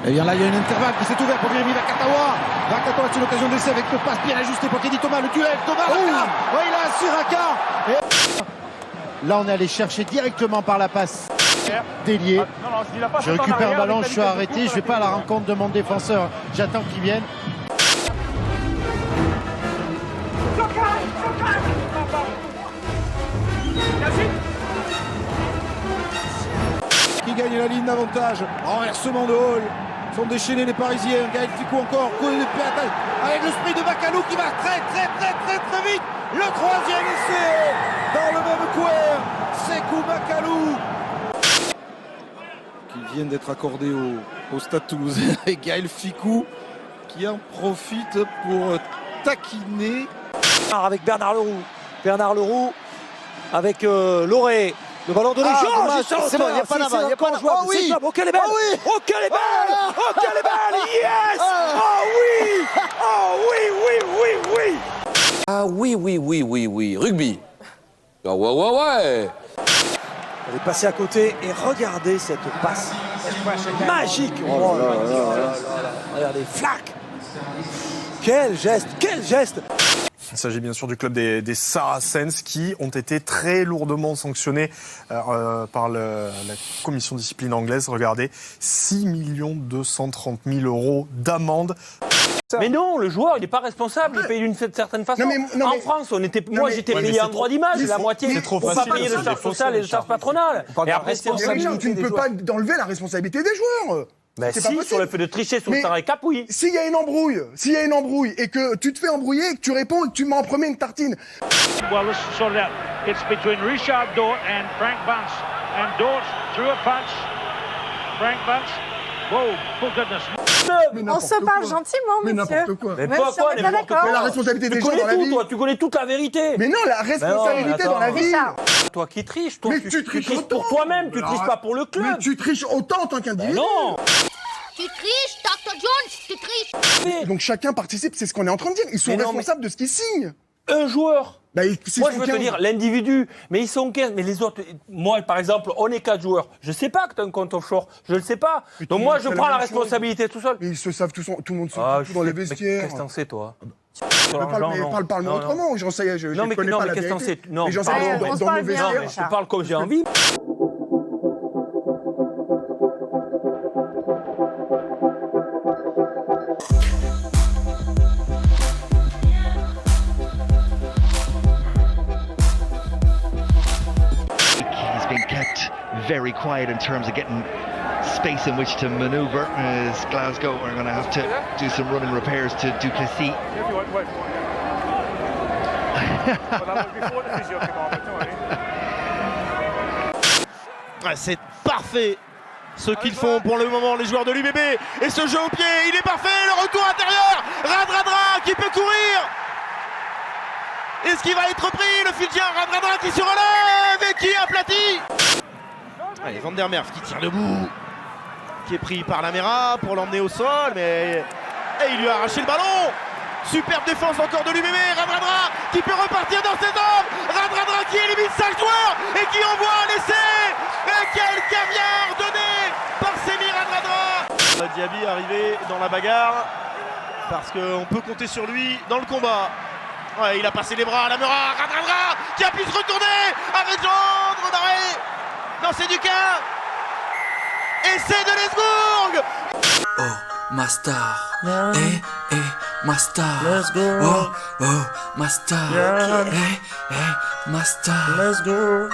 Et bien là, il y a une intervalle qui s'est ouverte pour Jérémy Vakatawa. Vakatawa, c'est l'occasion d'essai avec le passe bien ajusté pour Kenny Thomas. Le duel, Thomas Raka. Ouais, il a assis Raka. Et... Là, on est allé chercher directement par la passe déliée. Je récupère le ballon, je suis arrêté. Je ne vais pas à la rencontre de mon défenseur. J'attends qu'il vienne. Qui gagne la ligne d'avantage. Renversement de Hall. Sont déchaînés les Parisiens. Gaël Ficou encore. Coup de pied à taille. Avec le sprint de Macalou qui va très vite. Le troisième essai dans le même coin. Sekou Macalou. Qui viennent d'être accordés au Stade Toulousain. Et Gaël Ficou qui en profite pour taquiner. Avec Bernard Leroux. Bernard Leroux avec Loré. Le ballon de c'est bon, il n'y a pas là-bas, il n'y a pas là. Oh oui, oh quelle est belle, oh quelle est belle, oh quelle est belle, yes, oh oui, oh oui. Ah oui, rugby. Ah ouais. Elle est passée à côté et regardez cette passe magique. Oh là là. Regardez, flac. Quel geste. Il s'agit bien sûr du club des Saracens qui ont été très lourdement sanctionnés par la commission de discipline anglaise. Regardez, 6 230 000 € d'amende. Mais non, le joueur, il n'est pas responsable, il paye d'une certaine façon. En France, j'étais payé en droit d'image, la moitié. C'est trop pour facile. pas payer de charges sociales et de charges patronales. Et après, tu ne peux pas enlever la responsabilité des joueurs. Ben si, sur le fait de tricher sur le terrain cap, oui. S'il y a une embrouille et que tu te fais embrouiller et que tu réponds et que tu m'en promets une tartine. Well, this is sorted out. It's between Richard Dort and Frank Bunce. And Dort threw a punch. Frank Bunce. Whoa, for goodness. On se parle gentiment, mais monsieur. n'importe quoi. Mais pourquoi n'importe quoi? Mais la responsabilité des gens dans la vie. Tu connais toute la vérité. Mais non, la responsabilité dans la vie. Toi qui triches, mais tu triches pour toi-même, tu triches pas pour le club. Mais tu triches autant en tant qu'individu. Non. Tu triches, Dr. Jones, tu triches. Donc chacun participe, c'est ce qu'on est en train de dire. Ils sont responsables de ce qu'ils signent. Un joueur. Moi, je veux te dire, l'individu, mais ils sont 15, mais les autres, moi, par exemple, on est 4 joueurs. Je sais pas que tu as un compte offshore, je le sais pas. Donc moi, je prends la responsabilité tout seul. Mais ils se savent tout le monde se fout dans les vestiaires. Qu'est-ce que t'en sais, toi? Parle-moi autrement, j'en sais, je connais pas la vérité. Non, mais j'en sais dans nos vestiaires. Je parle comme j'ai envie. Very quiet in terms of getting space in which to manoeuvre, as Glasgow are going to have to do some running repairs to Duplessis. C'est parfait ce qu'ils font pour le moment les joueurs de l'UBB, et ce jeu au pied, il est parfait, le retour intérieur, Radradra qui peut courir. Est-ce qu'il va être pris, le Fidjien Radradra qui se relève et qui est aplati. Allez, Van der Merwe qui tire debout, qui est pris par Lamela pour l'emmener au sol, mais et il lui a arraché le ballon. Superbe défense encore de l'UBB, Radradra qui peut repartir dans ses hommes, Radradra qui élimine 5 joueurs et qui envoie un essai. Et quel caviar donné par Semi Radradra. Diaby arrivé dans la bagarre parce qu'on peut compter sur lui dans le combat. Ouais, il a passé les bras à Lamela, Radradra qui a pu se retourner avec Gendre d'arrêt. Non, c'est Duquin. Et c'est de Lesbourg. Oh, ma star. Ma star. Let's go. Oh, ma star. Ma star. Let's go.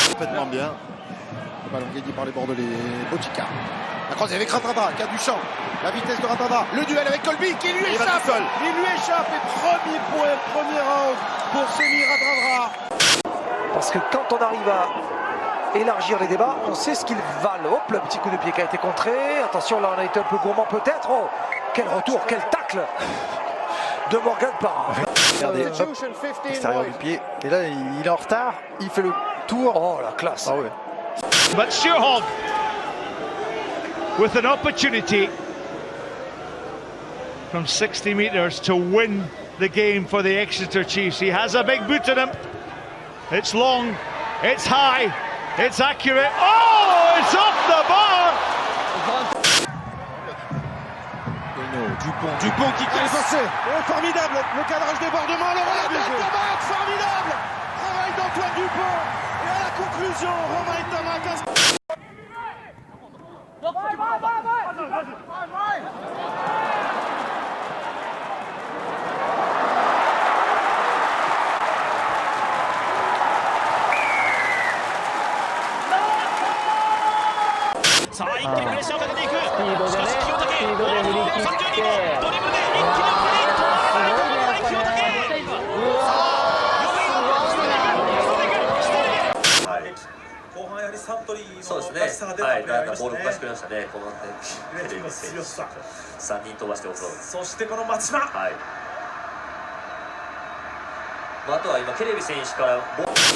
Complètement bien. Le ballon gagné par les Bordelais. Botica. La croisée avec Radradra qui a du champ. La vitesse de Radradra. Le duel avec Colby qui lui échappe. Il lui échappe. Et premier point, premier round pour Semi Radradra. Parce que quand on arrive à élargir les débats, on sait ce qu'ils valent. Hop, le petit coup de pied qui a été contré. Attention, là on a été un peu gourmand peut-être. Oh, quel retour, quel tacle de Morgan Parra. Regardez, extérieur du pied. Et là, il est en retard. Il fait le tour. Oh, la classe. Ah ouais. But Shuhog with an opportunity from 60 metres to win the game for the Exeter Chiefs. He has a big boot in him. It's long, it's high, it's accurate. Oh, it's off the bar! Dupont qui casse. Formidable, le cadrage débordement, le relais de Ntamak, formidable. Travail d'Antoine Dupont. Et à la conclusion, Romain Ntamak.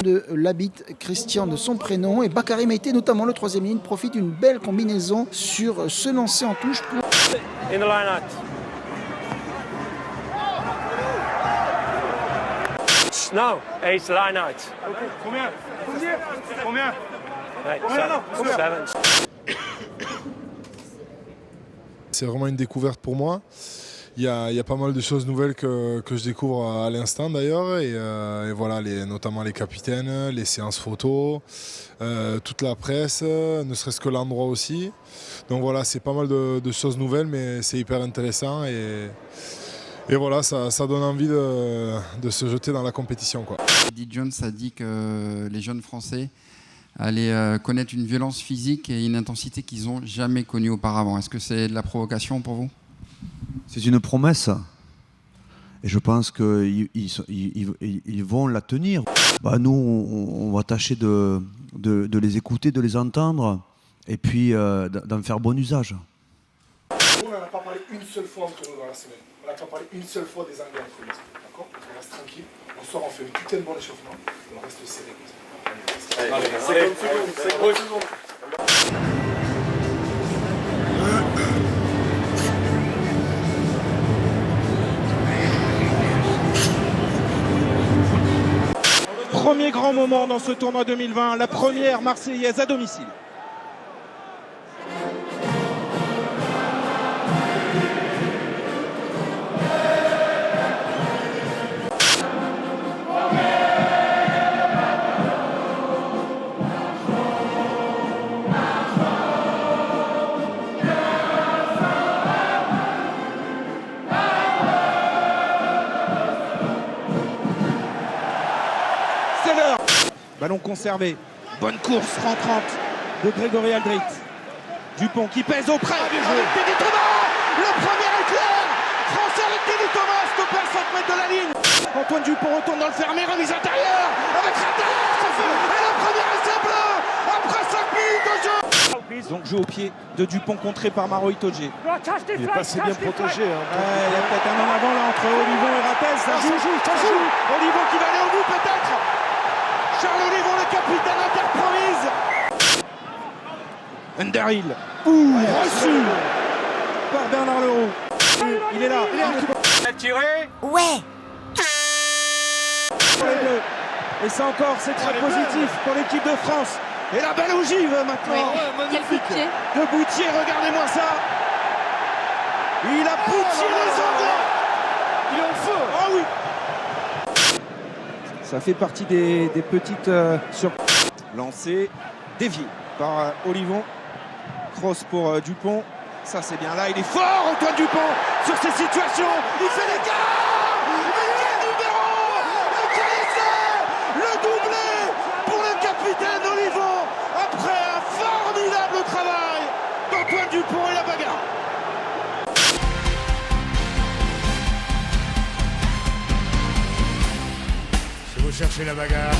De l'habit Christian de son prénom et Bakary Meïté notamment le troisième ligne profite d'une belle combinaison sur ce lancer en touche pour... In the line out. No, it's line out. Combien Seven. C'est vraiment une découverte pour moi. Il y a pas mal de choses nouvelles que je découvre à l'instant d'ailleurs. Et voilà, notamment les capitaines, les séances photos, toute la presse, ne serait-ce que l'endroit aussi. Donc voilà, c'est pas mal de choses nouvelles, mais c'est hyper intéressant. Et voilà, ça donne envie de se jeter dans la compétition, quoi. Eddie Jones a dit que les jeunes Français allaient connaître une violence physique et une intensité qu'ils n'ont jamais connue auparavant. Est-ce que c'est de la provocation pour vous ? C'est une promesse. Et je pense qu'ils vont la tenir. Nous, on va tâcher de les écouter, de les entendre, et puis d'en faire bon usage. On n'en a pas parlé une seule fois entre nous dans la semaine. On n'a pas parlé une seule fois des Anglais en comité. D'accord ? On reste tranquille. On sort, on fait une putain de bon échauffement. Et on reste serré comme ça. Allez, c'est bon. Premier grand moment dans ce tournoi 2020, la première Marseillaise à domicile. Ballon conservé. Bonne course rentrante de Grégory Aldrit. Dupont qui pèse auprès avec Teddy Thomas. Le premier éclair français avec Teddy Thomas, stoppé à 5 mètres de la ligne. Antoine Dupont retourne dans le fermé, remise intérieure avec Rattler. Et le premier essai bleu après 5 minutes de jeu. Donc jeu au pied de Dupont contré par Maro Itoje. Il n'est pas si bien protégé. Il y a peut-être un en avant là entre Olivon et Rappel. Ça joue. Olivon qui va aller au bout peut-être. Charles Olivon, le capitaine interpromise. Underhill. Reçu par Bernard Leroux. Il est là. Il a tiré. Ouais. Pour les deux. Et ça encore, c'est très positif pour l'équipe de France. Et la belle ogive maintenant. Quel coup de pied. De Boutier, regardez-moi ça. Il a Boutier les Anglais. Il est en feu. Ah oui. Ça fait partie des petites lancées, dévié par Olivon. Cross pour Dupont. Ça c'est bien là, il est fort Antoine Dupont sur ces situations. Il fait l'écart. Mais quel numéro. Et quel essai. Le doublé pour le capitaine Olivon après un formidable travail d'Antoine Dupont et la bagarre. Vous cherchez la bagarre,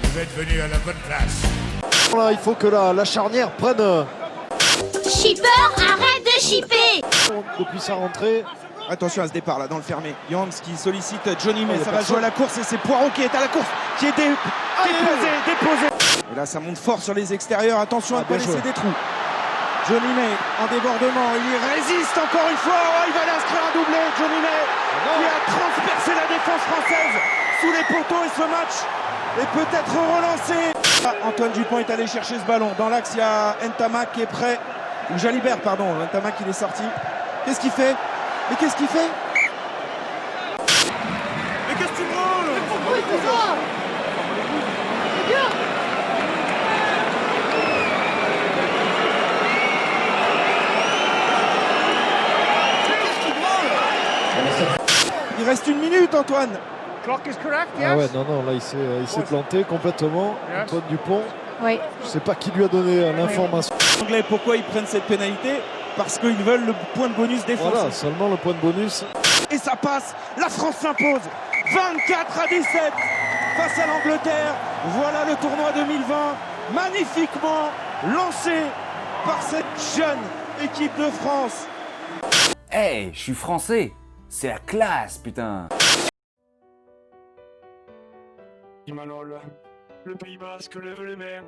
vous êtes venu à la bonne place. Là, il faut que la charnière prenne. Shipper, arrête de shipper. Depuis sa rentrée. Attention à ce départ là dans le fermé. Yangs qui sollicite Johnny May, ça va jouer à la course et c'est Poirot qui est à la course, qui est déposé. Et là ça monte fort sur les extérieurs, attention à ne pas laisser des trous. Johnny May en débordement, il résiste encore une fois, il va aller inscrire un doublé. Johnny May qui a transpercé la défense française sous les poteaux et ce match est peut-être relancé. Antoine Dupont est allé chercher ce ballon. Dans l'axe, il y a Ntamak qui est prêt. Ou Jalibert, pardon. Ntamak il est sorti. Qu'est-ce qu'il fait? Mais qu'est-ce qu'il fait? Mais qu'est-ce que tu branles? Mais pourquoi il fait ça? Il reste 1 minute, Antoine. Clock is correct, yes? Ah ouais, non, là, il s'est planté complètement. Yes. Antoine Dupont. Oui. Je sais pas qui lui a donné l'information. Les Anglais, pourquoi ils prennent cette pénalité? Parce qu'ils veulent le point de bonus défensif. Voilà, seulement le point de bonus. Et ça passe. La France s'impose. 24-17 face à l'Angleterre. Voilà le tournoi 2020. Magnifiquement lancé par cette jeune équipe de France. Hey, je suis français. C'est la classe, putain. Imanol, le Pays Basque lève les mains.